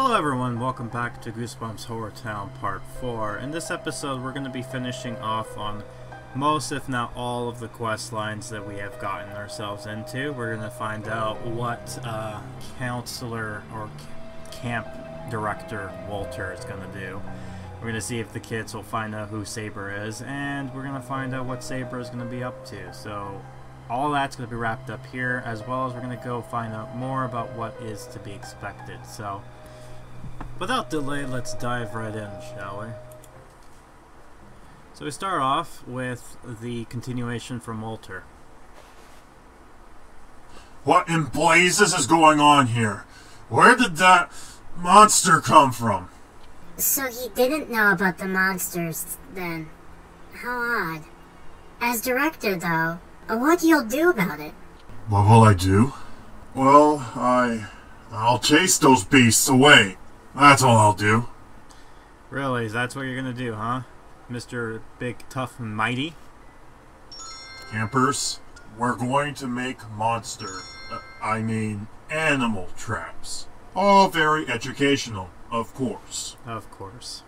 Hello everyone, welcome back to Goosebumps HorrorTown Part 4. In this episode we're going to be finishing off on most, if not all, of the quest lines that we have gotten ourselves into. We're going to find out what counselor or camp director Walter is going to do. We're going to see if the kids will find out who Sabre is, and we're going to find out what Sabre is going to be up to. So all that's going to be wrapped up here, as well as we're going to go find out more about what is to be expected. So without delay, let's dive right in, shall we? So we start off with the continuation from Walter. What in blazes is going on here? Where did that monster come from? So he didn't know about the monsters, then. How odd. As director, though, what you'll do about it? What will I do? Well, I'll chase those beasts away. That's all I'll do. Really? That's what you're gonna do, huh? Mr. Big, Tough, and Mighty? Campers, we're going to make animal traps. All very educational, of course. Of course.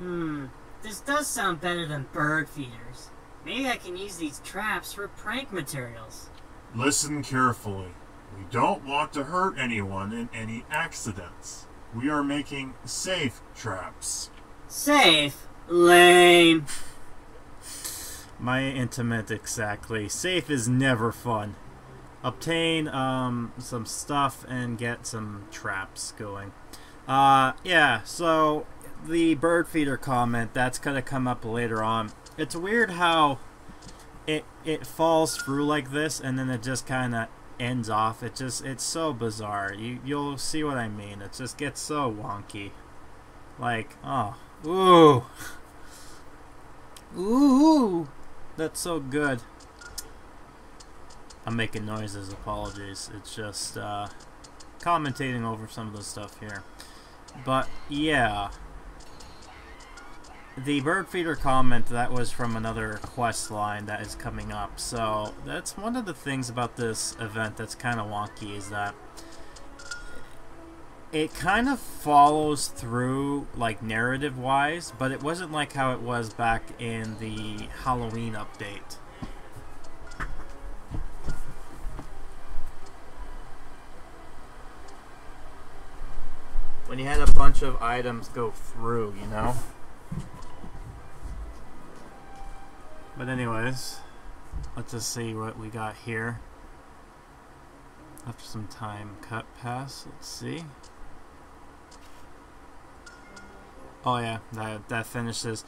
This does sound better than bird feeders. Maybe I can use these traps for prank materials. Listen carefully. We don't want to hurt anyone in any accidents. We are making safe traps. Safe? Lame. My intimate, exactly. Safe is never fun. Obtain some stuff and get some traps going. Yeah, so the bird feeder comment, that's gonna come up later on. It's weird how it falls through like this and then it just kind of ends off. It's so bizarre. You'll see what I mean. It just gets so wonky. Like, oh, ooh, that's so good. I'm making noises, apologies. It's just commentating over some of the stuff here. But yeah, the bird feeder comment, that was from another quest line that is coming up. So that's one of the things about this event that's kind of wonky, is that it kind of follows through, like, narrative wise, but it wasn't like how it was back in the Halloween update. When you had a bunch of items go through, you know? But anyways, let's just see what we got here. After some time cut pass, let's see. Oh yeah, that finishes.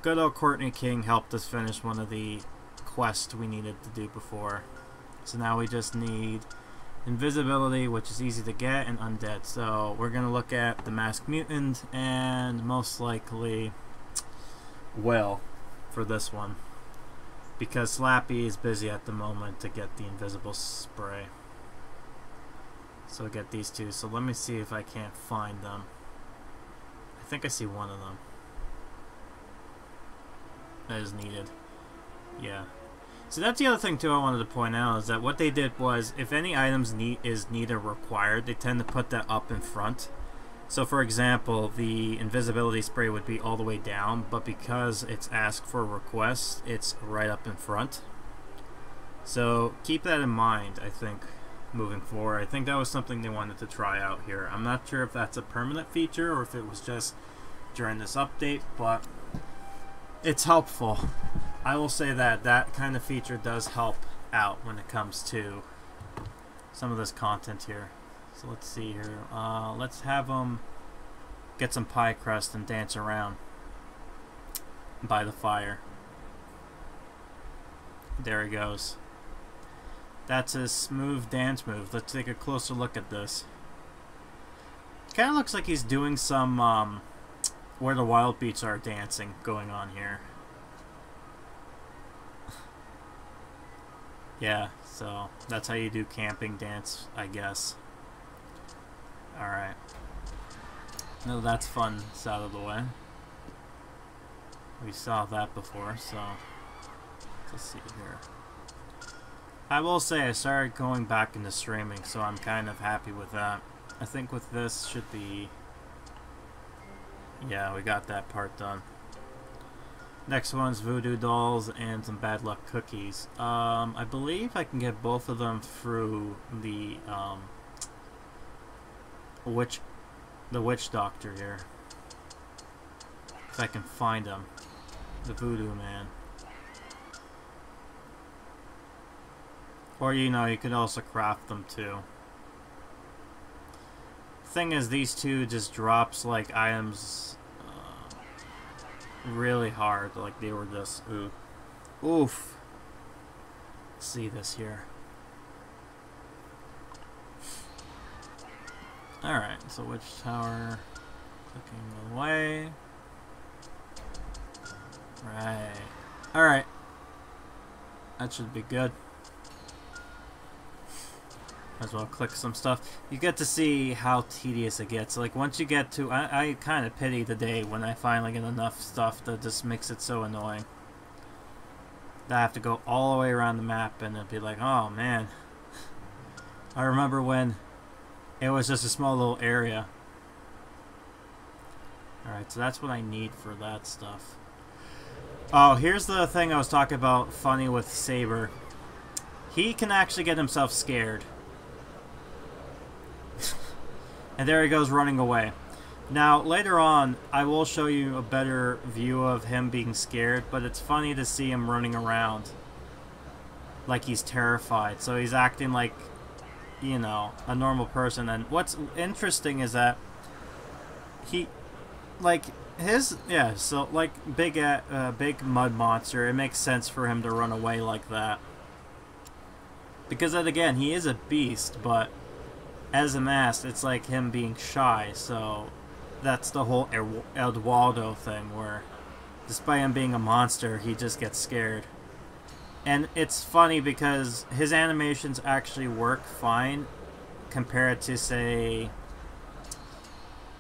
Good old Courtney King helped us finish one of the quests we needed to do before. So now we just need invisibility, which is easy to get, and undead. So we're gonna look at the masked mutant and most likely Will for this one, because Slappy is busy at the moment to get the invisible spray. So we'll get these two. So let me see if I can't find them. I think I see one of them that is needed. Yeah. So that's the other thing too I wanted to point out, is that what they did was, if any items is needed or required, they tend to put that up in front. So for example, the invisibility spray would be all the way down, but because it's asked for requests, it's right up in front. So keep that in mind, I think, moving forward. I think that was something they wanted to try out here. I'm not sure if that's a permanent feature or if it was just during this update, but it's helpful. I will say that that kind of feature does help out when it comes to some of this content here. So let's see here. Let's have them get some pie crust and dance around by the fire. There he goes. That's his smooth dance move. Let's take a closer look at this. Kind of looks like he's doing some Where the Wild Beats Are dancing going on here. Yeah, so that's how you do camping dance, I guess. Alright. No, that's fun. It's out of the way. We saw that before, so let's see here. I will say I started going back into streaming, so I'm kind of happy with that. I think with this should be... Yeah, we got that part done. Next one's voodoo dolls and some bad luck cookies. I believe I can get both of them through the witch doctor here. If I can find him. The voodoo man. Or, you know, you could also craft them too. Thing is, these two just drops like items really hard. Like they were just oof. Let's see this here. Alright, so witch tower, clicking away. Right. Alright. That should be good. As well click some stuff. You get to see how tedious it gets. Like once you get to... I kind of pity the day when I finally get enough stuff that just makes it so annoying. That I have to go all the way around the map and it'd be like, oh man. I remember when it was just a small little area. Alright, so that's what I need for that stuff. Oh, here's the thing I was talking about funny with Sabre. He can actually get himself scared. And there he goes running away. Now, later on, I will show you a better view of him being scared, but it's funny to see him running around like he's terrified. So he's acting like, you know, a normal person. And what's interesting is that he, like, his, yeah, so, like, big mud monster, it makes sense for him to run away like that. Because then again, he is a beast, but as a mask, it's like him being shy, so that's the whole Eduardo thing, where despite him being a monster, he just gets scared. And it's funny because his animations actually work fine compared to, say,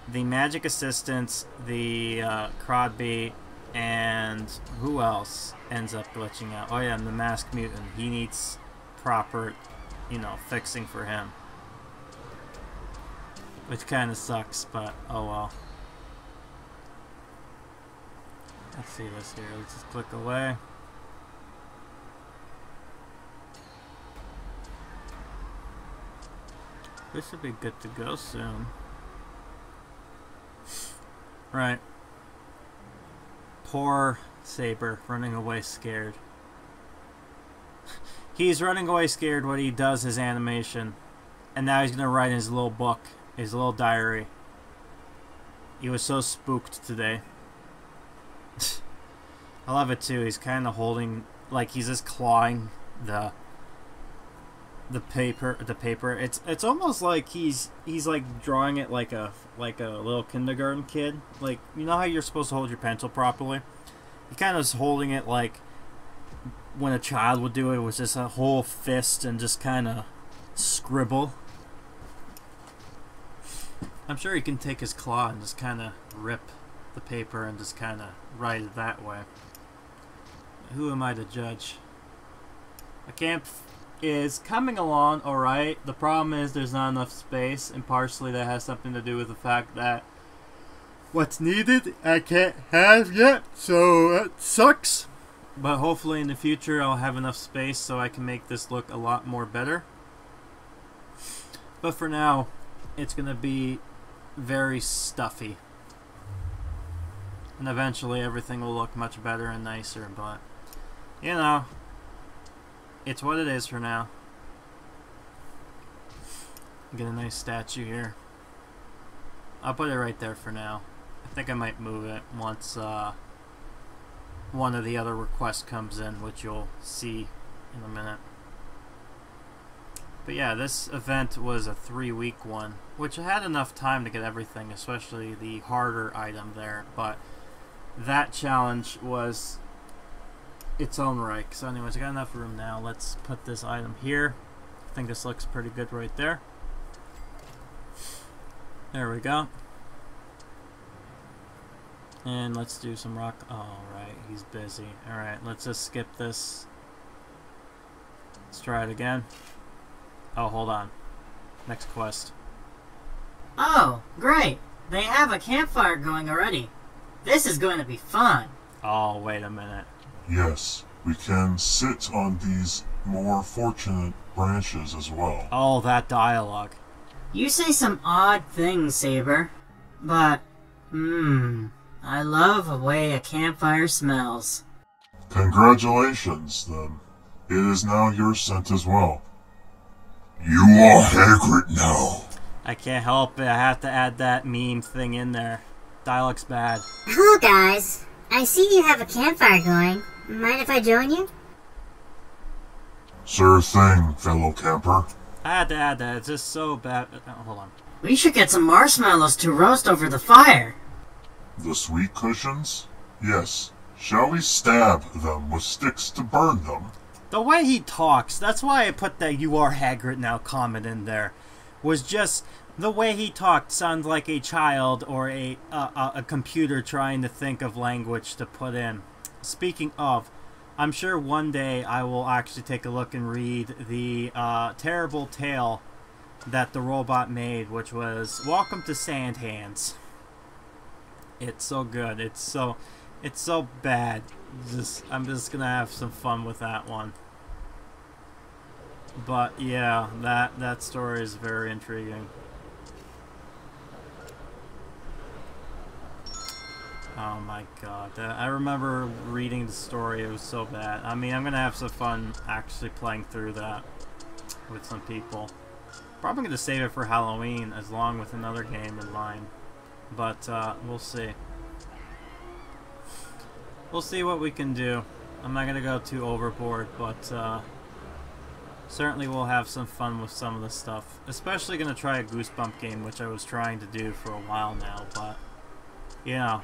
the Magic Assistants, the Crodby, and who else ends up glitching out? Oh yeah, and the Masked Mutant. He needs proper, you know, fixing for him. Which kind of sucks, but oh well. Let's see this here. Let's just click away. This should be good to go soon. Right. Poor Sabre, running away scared. He's running away scared when he does his animation. And now he's going to write in his little book. His little diary. He was so spooked today. I love it too. He's kind of holding, like he's just clawing the paper. It's almost like he's like drawing it like a little kindergarten kid. Like, you know how you're supposed to hold your pencil properly? He kind of is holding it like when a child would do it. It was just a whole fist and just kind of scribble. I'm sure he can take his claw and just kind of rip the paper and just kind of write it that way. Who am I to judge? The camp is coming along alright. The problem is there's not enough space, and partially that has something to do with the fact that what's needed I can't have yet, so that sucks. But hopefully in the future I'll have enough space so I can make this look a lot more better. But for now, it's going to be very stuffy. And eventually everything will look much better and nicer, but, you know, it's what it is for now. Get a nice statue here. I'll put it right there for now. I think I might move it once one of the other requests comes in, which you'll see in a minute. But yeah, this event was a 3-week one, which I had enough time to get everything, especially the harder item there, but that challenge was its own right. So anyways, I got enough room now. Let's put this item here. I think this looks pretty good right there. There we go. And let's do some rock. Alright, he's busy. Alright, let's just skip this. Let's try it again. Oh, hold on. Next quest. Oh, great. They have a campfire going already. This is going to be fun. Oh, wait a minute. Yes, we can sit on these more fortunate branches as well. Oh, that dialogue. You say some odd things, Sabre. But, I love the way a campfire smells. Congratulations, then. It is now your scent as well. You are Hagrid now. I can't help it. I have to add that meme thing in there. Dialogue's bad. Hello, guys. I see you have a campfire going. Mind if I join you? Sure thing, fellow camper. I had to add that. It's just so bad. Hold on. We should get some marshmallows to roast over the fire. The sweet cushions? Yes. Shall we stab them with sticks to burn them? The way he talks, that's why I put that "you are Hagrid now" comment in there, was just the way he talked sounds like a child or a computer trying to think of language to put in. Speaking of, I'm sure one day I will actually take a look and read the terrible tale that the robot made, which was Welcome to Sand Hands. It's so good. It's so bad. I'm just gonna have some fun with that one. But yeah, that story is very intriguing. Oh my god. I remember reading the story, it was so bad. I mean, I'm gonna have some fun actually playing through that with some people. Probably gonna save it for Halloween, as long with another game in mind. But we'll see. We'll see what we can do. I'm not gonna go too overboard, but certainly we'll have some fun with some of the stuff. Especially gonna try a Goosebump game, which I was trying to do for a while now, but yeah.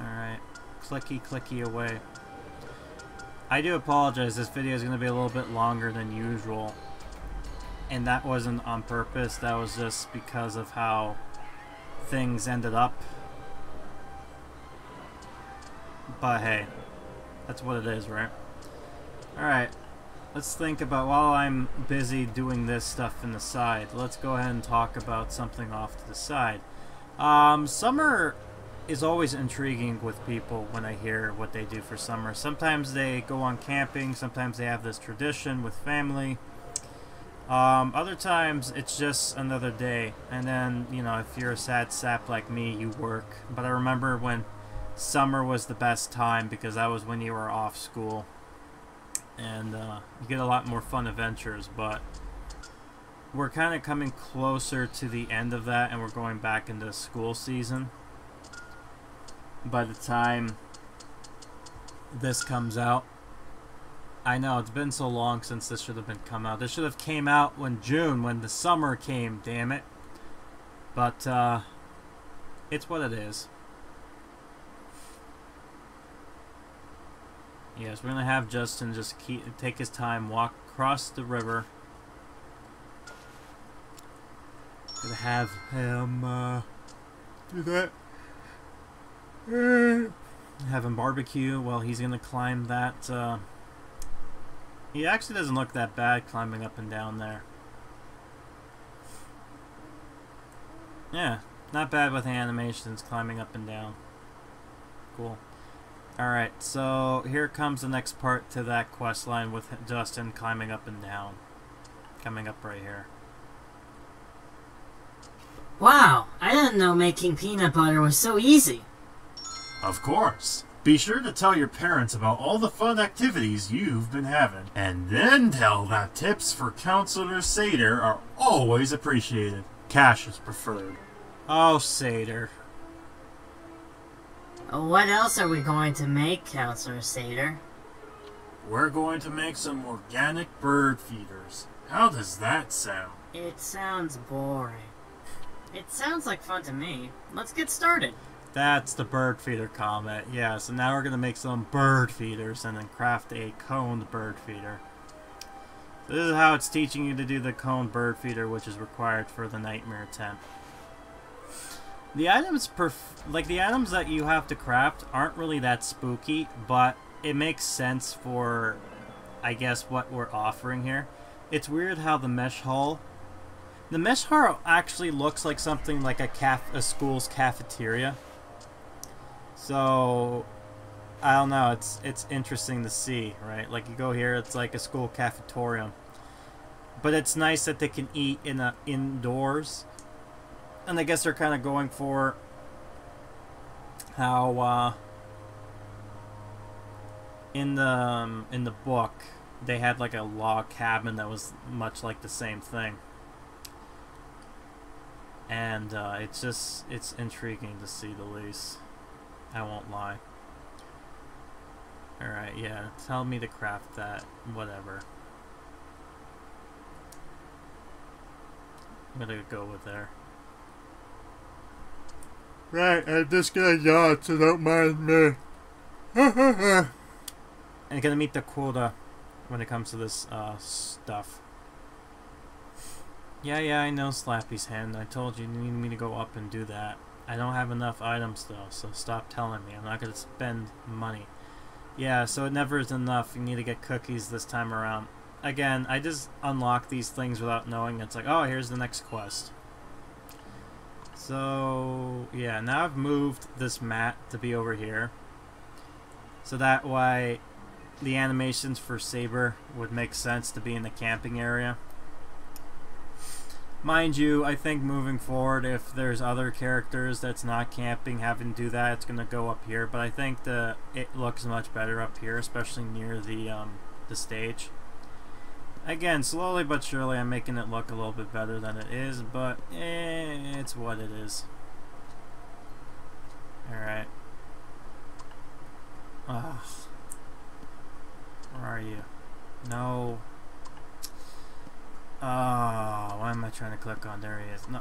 Alright, clicky away. I do apologize, this video is going to be a little bit longer than usual. And that wasn't on purpose, that was just because of how things ended up. But hey, that's what it is, right? Alright, let's think about, while I'm busy doing this stuff in the side, let's go ahead and talk about something off to the side. Summer is always intriguing with people when I hear what they do for summer. Sometimes they go on camping, sometimes they have this tradition with family. Other times it's just another day, and then, you know, if you're a sad sap like me, you work. But I remember when summer was the best time, because that was when you were off school, and you get a lot more fun adventures. But we're kind of coming closer to the end of that, and we're going back into school season by the time this comes out. I know, it's been so long since this should have been come out. This should have came out when June, when the summer came, damn it. But it's what it is. Yes, we're gonna have Justin just take his time, walk across the river. Gonna have him do that. Have him barbecue while he's gonna climb that. He actually doesn't look that bad climbing up and down there. Yeah, not bad with the animations climbing up and down. Cool. Alright, so here comes the next part to that quest line with Dustin climbing up and down. Coming up right here. Wow, I didn't know making peanut butter was so easy. Of course. Be sure to tell your parents about all the fun activities you've been having. And then tell that tips for Counselor Sabre are always appreciated. Cash is preferred. Oh, Sabre. What else are we going to make, Counselor Sabre? We're going to make some organic bird feeders. How does that sound? It sounds boring. It sounds like fun to me. Let's get started. That's the bird feeder comment. Yeah, so now we're going to make some bird feeders and then craft a coned bird feeder. This is how it's teaching you to do the coned bird feeder, which is required for the nightmare tent. The items the items that you have to craft aren't really that spooky, but it makes sense for, I guess, what we're offering here. It's weird how the mesh hull The mesh hall actually looks like something like a school's cafeteria. So I don't know, it's interesting to see, right? Like you go here, it's like a school cafetorium. But it's nice that they can eat indoors. And I guess they're kind of going for how in the book they had like a log cabin that was much like the same thing. And it's intriguing to see the least. I won't lie. Alright, yeah, tell me to craft that, whatever. I'm gonna go with there. Right, I'm just gonna yawn, so don't mind me. And gonna meet the quota when it comes to this stuff. Yeah, I know, Slappy's hand. I told you need me to go up and do that. I don't have enough items though, so stop telling me. I'm not gonna spend money. Yeah, so it never is enough. You need to get cookies this time around. Again, I just unlock these things without knowing. It's like, oh, here's the next quest. So, yeah, now I've moved this mat to be over here. So that way the animations for Sabre would make sense to be in the camping area. Mind you, I think moving forward, if there's other characters that's not camping having to do that, it's going to go up here. But I think it looks much better up here, especially near the stage. Again, slowly but surely I'm making it look a little bit better than it is, but it's what it is. Alright. Ugh. Where are you? No. Why am I trying to click on? There he is. No.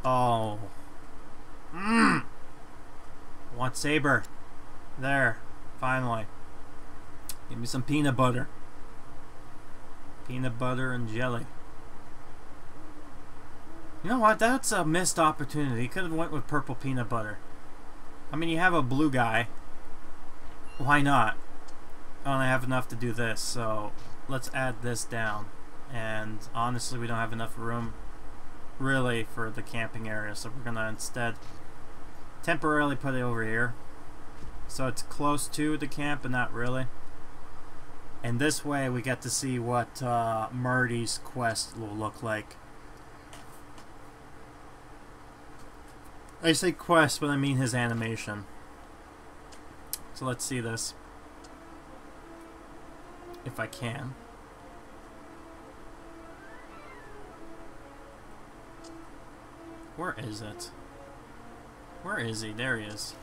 Oh. I want Sabre. There. Finally. Give me some peanut butter. Peanut butter and jelly. You know what? That's a missed opportunity. You could have went with purple peanut butter. I mean, you have a blue guy. Why not? I only have enough to do this, so let's add this down. And honestly, we don't have enough room really for the camping area, so we're gonna instead temporarily put it over here. So it's close to the camp, but not really. And this way we get to see what Murdy's quest will look like. I say quest, but I mean his animation. So let's see this. If I can. Where is it? Where is he? There he is.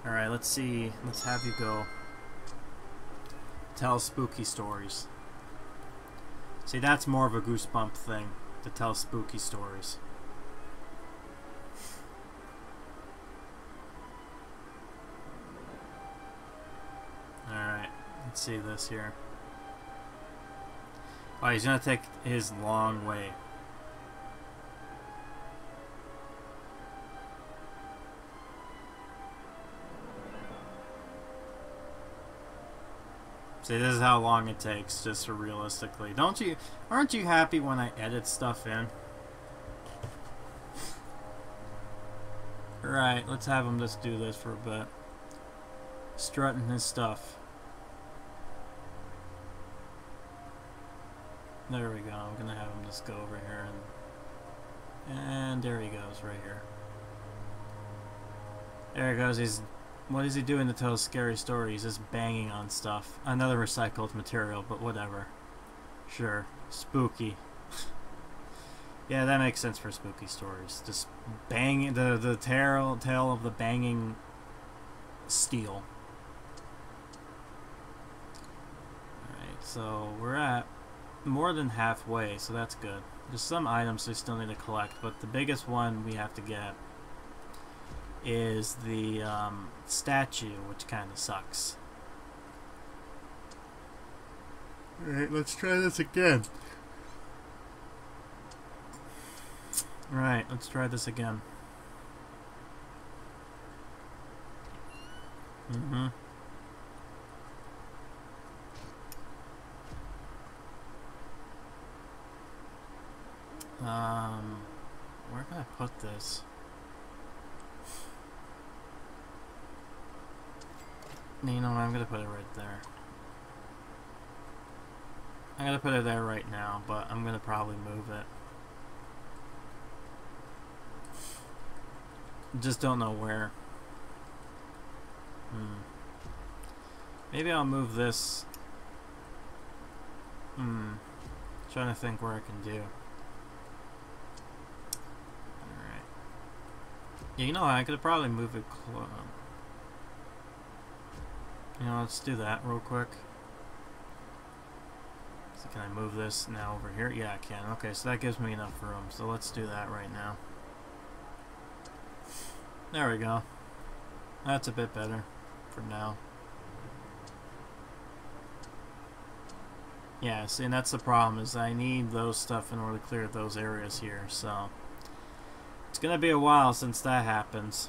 Alright, let's see. Let's have you go. Tell spooky stories. See, that's more of a Goosebump thing, to tell spooky stories. Alright, let's see this here. Oh, he's gonna take his long way. See, this is how long it takes, just realistically. Aren't you happy when I edit stuff in? Right, let's have him just do this for a bit. Strutting his stuff. There we go. I'm gonna have him just go over here and there he goes, right here. There he goes. What is he doing to tell a scary story? He's just banging on stuff. Another recycled material, but whatever. Sure. Spooky. Yeah, that makes sense for spooky stories. Just banging the tale of the banging steel. Alright, so we're at more than halfway, so that's good. There's some items we still need to collect, but the biggest one we have to get is the statue, which kind of sucks. Alright, let's try this again. Right, let's try this again. Where can I put this? You know what, I'm gonna put it right there. I'm gonna put it there right now, but I'm gonna probably move it. Just don't know where. Maybe I'll move this. Trying to think where I can do. Alright. Yeah, you know what? I could probably move it close. You know, let's do that real quick. So can I move this now over here? Yeah, I can. Okay, so that gives me enough room. So let's do that right now. There we go. That's a bit better for now. Yeah, see, and that's the problem, is I need those stuff in order to clear those areas here, so it's gonna be a while since that happens.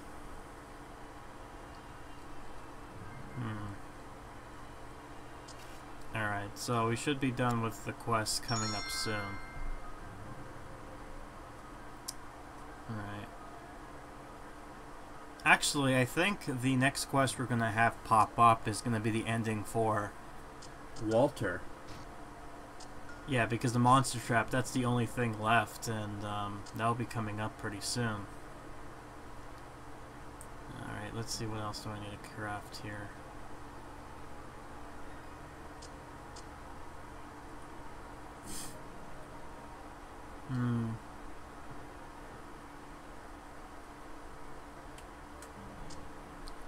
Alright, so we should be done with the quest coming up soon. Alright. Actually, I think the next quest we're gonna have pop up is gonna be the ending for Walter. Yeah, because the monster trap, that's the only thing left, and that'll be coming up pretty soon. Alright, let's see what else do I need to craft here.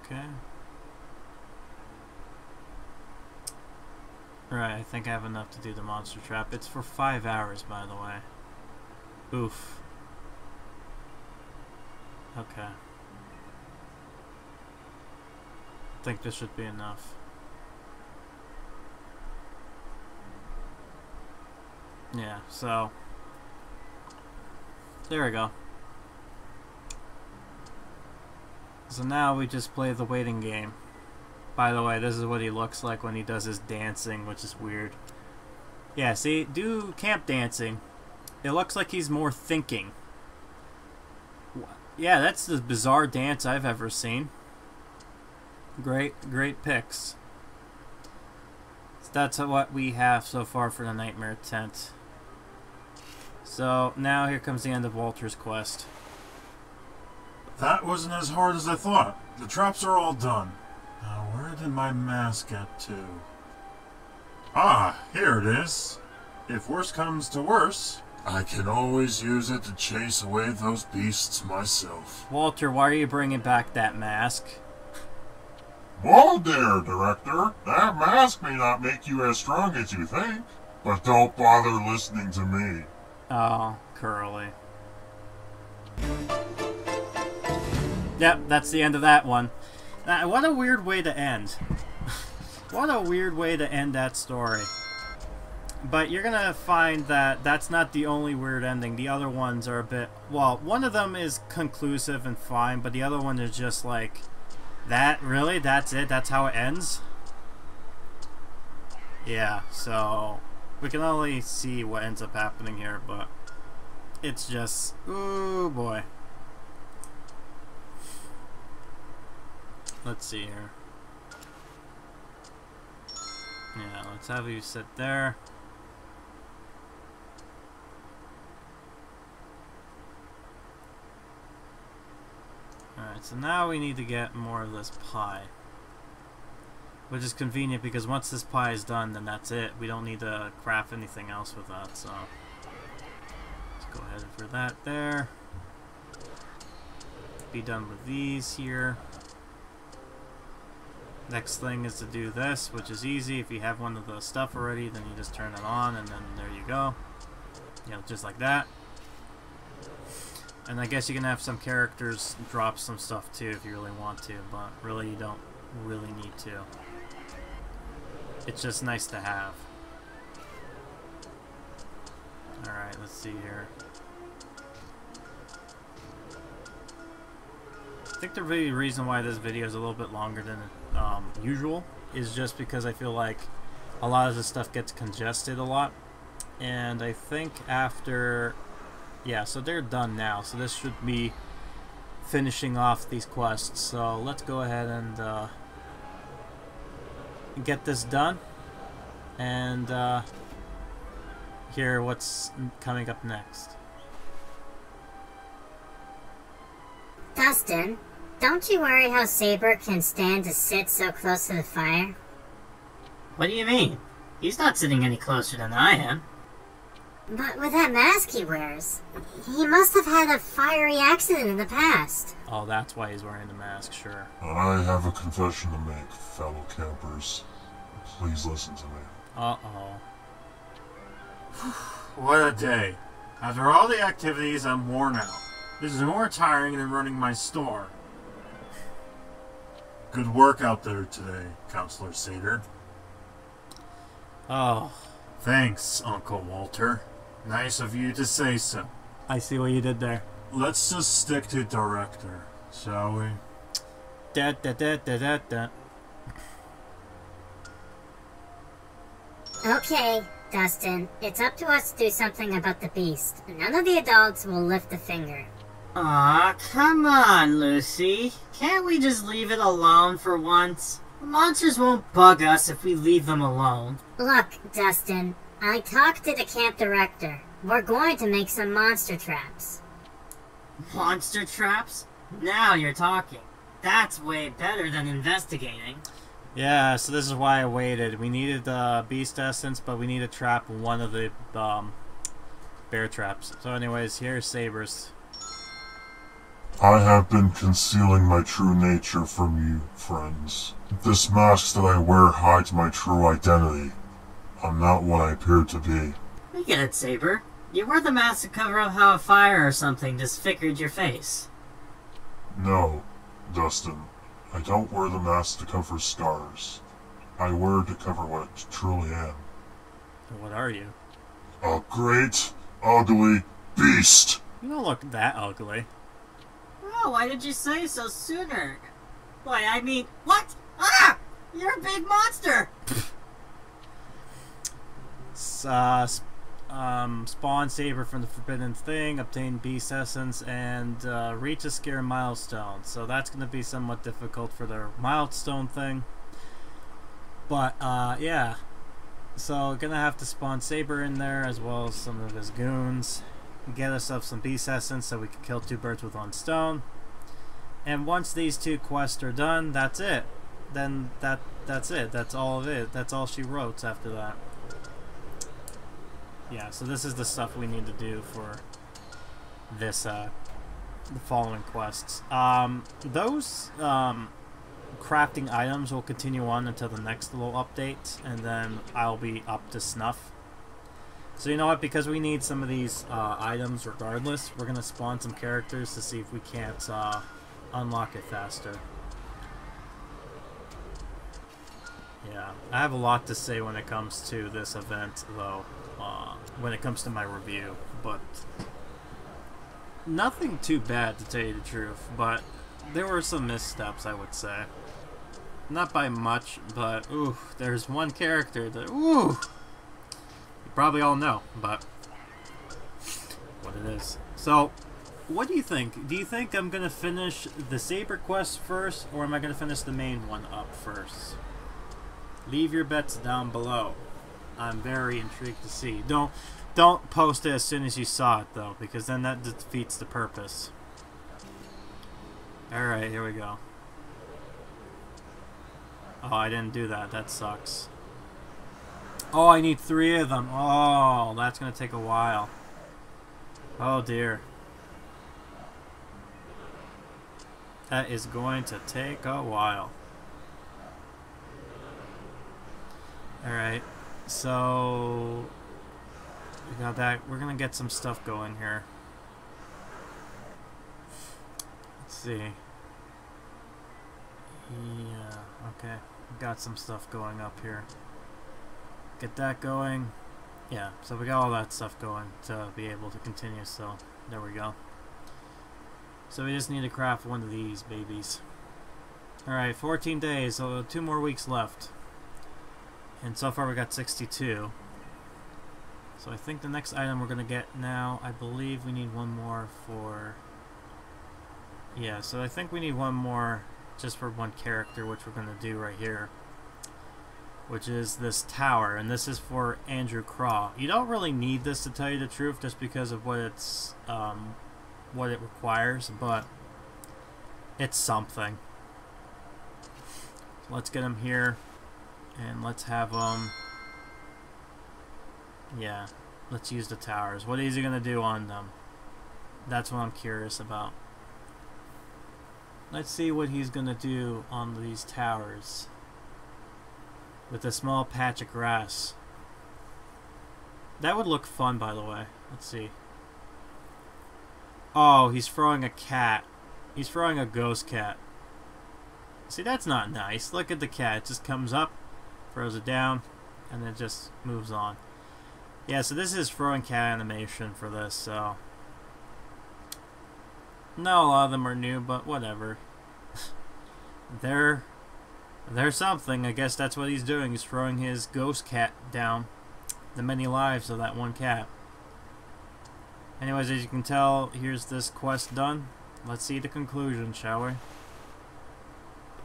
Okay. Right, I think I have enough to do the monster trap. It's for 5 hours, by the way. Oof. Okay. I think this should be enough. Yeah, so there we go. So now we just play the waiting game. By the way, this is what he looks like when he does his dancing, which is weird. Yeah, see, do camp dancing. It looks like he's more thinking. Yeah, that's the bizarre dance I've ever seen. Great pics. So that's what we have so far for the Nightmare Tent. So now here comes the end of Walter's quest. That wasn't as hard as I thought. The traps are all done. Now, where did my mask get to? Ah, here it is. If worse comes to worse, I can always use it to chase away those beasts myself. Walter, why are you bringing back that mask? Whoa there, Director. That mask may not make you as strong as you think, but don't bother listening to me. Oh, Curly. Yep, that's the end of that one. What a weird way to end. What a weird way to end that story. But you're gonna find that that's not the only weird ending. The other ones are a bit... Well, one of them is conclusive and fine, but the other one is just like... That? Really? That's it? That's how it ends? Yeah, so... We can only see what ends up happening here, but... It's just... Ooh, boy. Let's see here. Yeah, let's have you sit there. Alright, so now we need to get more of this pie. Which is convenient because once this pie is done, then that's it. We don't need to craft anything else with that, so... Let's go ahead for that there. Be done with these here. Next thing is to do this, which is easy. If you have one of the stuff already, then you just turn it on, and then there you go. You know, just like that. And I guess you can have some characters drop some stuff too if you really want to, but really you don't really need to. It's just nice to have. Alright, let's see here. I think the really reason why this video is a little bit longer than usual is just because I feel like a lot of this stuff gets congested a lot, and I think after Yeah, so they're done now. So this should be finishing off these quests. So let's go ahead and get this done. And hear what's coming up next. Dustin, don't you worry how Sabre can stand to sit so close to the fire? What do you mean? He's not sitting any closer than I am. But with that mask he wears, he must have had a fiery accident in the past. Oh, that's why he's wearing the mask, sure. I have a confession to make, fellow campers. Please listen to me. Uh-oh. What a day. After all the activities, I'm worn out. This is more tiring than running my store. Good work out there today, Counselor Sabre. Oh. Thanks, Uncle Walter. Nice of you to say so. I see what you did there. Let's just stick to director, shall we? Da da da da da da. Okay, Dustin, it's up to us to do something about the beast. None of the adults will lift a finger. Aw, come on, Lucy. Can't we just leave it alone for once? The monsters won't bug us if we leave them alone. Look, Dustin, I talked to the camp director. We're going to make some monster traps. Monster traps? Now you're talking. That's way better than investigating. Yeah, so this is why I waited. We needed beast essence, but we need to trap one of the bear traps. So anyways, here's Sabre's. I have been concealing my true nature from you, friends. This mask that I wear hides my true identity. I'm not what I appear to be. I get it, Sabre. You wore the mask to cover up how a fire or something disfigured your face. No, Dustin. I don't wear the mask to cover scars. I wear it to cover what I truly am. What are you? A great, ugly beast! You don't look that ugly. Oh, why did you say so sooner? Why, I mean, what? Ah! You're a big monster! Spawn Sabre from the Forbidden Thing, obtain Beast Essence, and reach a scare milestone. So that's going to be somewhat difficult for the milestone thing. But, yeah. So, gonna have to spawn Sabre in there, as well as some of his goons. Get ourselves some Beast Essence so we can kill 2 birds with 1 stone. And once these 2 quests are done, that's it. Then that's it. That's all of it. That's all she wrote after that. Yeah, so this is the stuff we need to do for this, the following quests. Those crafting items will continue on until the next little update, and then I'll be up to snuff. So you know what, because we need some of these items regardless, we're going to spawn some characters to see if we can't unlock it faster. Yeah, I have a lot to say when it comes to this event, though, when it comes to my review, but nothing too bad, to tell you the truth, but there were some missteps, I would say. Not by much, but, ooh, there's one character that, ooh, you probably all know, but what it is. So, what do you think? Do you think I'm going to finish the Sabre quest first, or am I going to finish the main one up first? Leave your bets down below. I'm very intrigued to see. Don't post it as soon as you saw it, though, because then that defeats the purpose. Alright, here we go. Oh, I didn't do that. That sucks. Oh, I need 3 of them. Oh, that's going to take a while. Oh, dear. That is going to take a while. Alright, so we got that. We're gonna get some stuff going here. Let's see. Yeah, okay. We got some stuff going up here. Get that going. Yeah, so we got all that stuff going to be able to continue, so there we go. So we just need to craft one of these babies. Alright, 14 days, so 2 more weeks left. And so far we got 62. So I think the next item we're gonna get now, I believe we need one more for... Yeah, so I think we need one more just for one character, which we're gonna do right here. Which is this tower, and this is for Andrew Craw. You don't really need this, to tell you the truth, just because of what it's, what it requires, but it's something. So let's get him here, and let's have him... Yeah, let's use the towers. What is he gonna do on them? That's what I'm curious about. Let's see what he's gonna do on these towers. With a small patch of grass. That would look fun, by the way. Let's see. Oh, he's throwing a cat. He's throwing a ghost cat. See, that's not nice. Look at the cat. It just comes up, throws it down, and then just moves on. Yeah, so this is throwing cat animation for this, so... No, a lot of them are new, but whatever. They're something. I guess that's what he's doing. He's throwing his ghost cat down. The many lives of that one cat. Anyways, as you can tell, here's this quest done. Let's see the conclusion, shall we?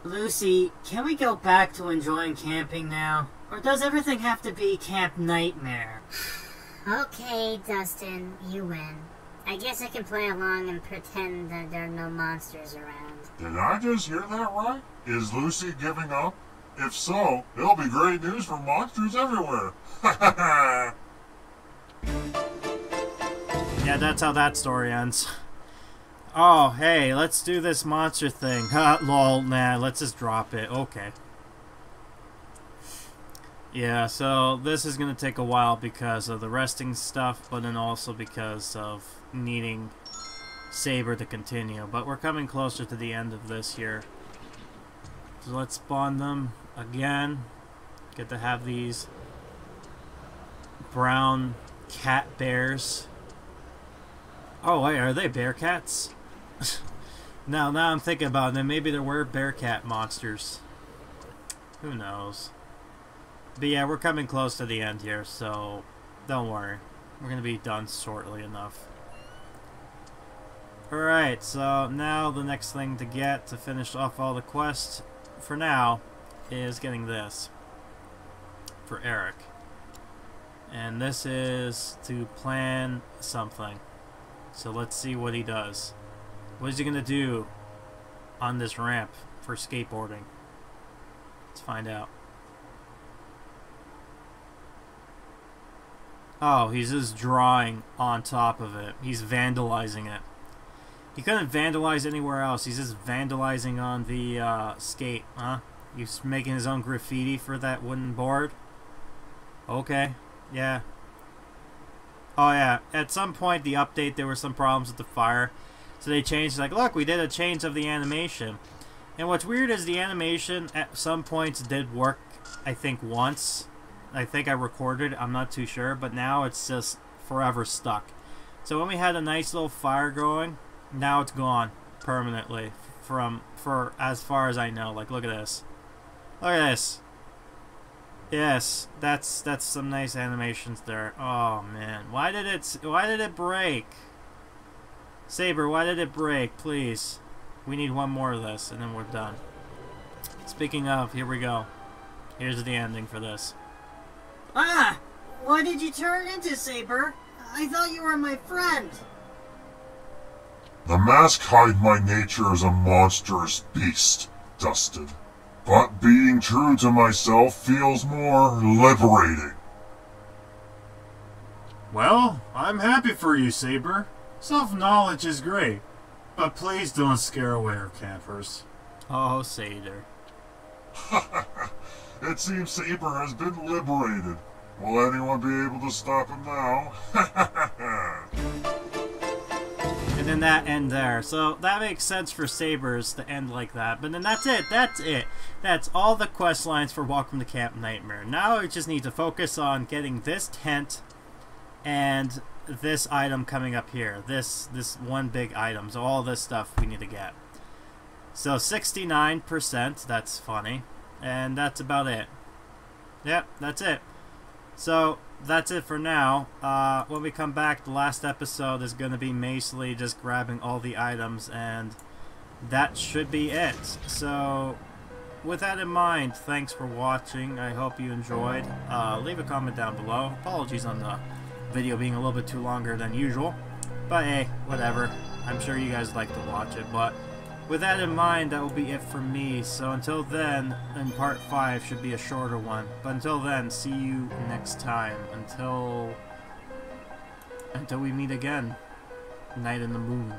Lucy, can we go back to enjoying camping now? Or does everything have to be Camp Nightmare? Okay, Dustin, you win. I guess I can play along and pretend that there are no monsters around. Did I just hear that right? Is Lucy giving up? If so, it'll be great news for monsters everywhere. Yeah, that's how that story ends. Oh, hey, let's do this monster thing. Lol, nah, let's just drop it. Okay. Yeah, so this is going to take a while because of the resting stuff, but then also because of needing Sabre to continue. But we're coming closer to the end of this here. So let's spawn them again. Get to have these brown cat bears. Oh, wait, are they bear cats? Now I'm thinking about it, then maybe there were bear cat monsters. Who knows? But yeah, we're coming close to the end here, so don't worry. We're going to be done shortly enough. Alright, so now the next thing to get to finish off all the quests, for now, is getting this. For Eric. And this is to plan something. So let's see what he does. What is he going to do on this ramp for skateboarding? Let's find out. Oh, he's just drawing on top of it. He's vandalizing it. He couldn't vandalize anywhere else. He's just vandalizing on the skate, huh? He's making his own graffiti for that wooden board. Okay, yeah. Oh yeah, at some point the update there were some problems with the fire. So they changed, like, look, we did a change of the animation. And what's weird is the animation at some points did work, I think, once. I think I recorded, I'm not too sure, but now it's just forever stuck. So when we had a nice little fire going, now it's gone permanently for as far as I know. Like, look at this. Look at this. Yes, that's some nice animations there. Oh man, why did it break? Sabre, why did it break? Please. We need one more of this and then we're done. Speaking of, here we go. Here's the ending for this. Ah! What did you turn into, Sabre? I thought you were my friend. The mask hides my nature as a monstrous beast, Dustin. But being true to myself feels more liberating. Well, I'm happy for you, Sabre. Self-knowledge is great, but please don't scare away our campers. Oh, Sabre. It seems Sabre has been liberated. Will anyone be able to stop him now? And then that end there. So that makes sense for Sabres to end like that. But then that's it. That's it. That's all the quest lines for Welcome to Camp Nightmare. Now we just need to focus on getting this tent and this item coming up here. This one big item. So all this stuff we need to get. So 69%. That's funny. And that's about it. Yep, that's it. So that's it for now. When we come back, the last episode is going to be basically just grabbing all the items, and that should be it. So with that in mind, thanks for watching. I hope you enjoyed. Leave a comment down below. Apologies on the video being a little bit too longer than usual, but hey, whatever. I'm sure you guys like to watch it, but with that in mind, that will be it for me. So until then, and part 5 should be a shorter one. But until then, see you next time. Until we meet again. Night in the Moon.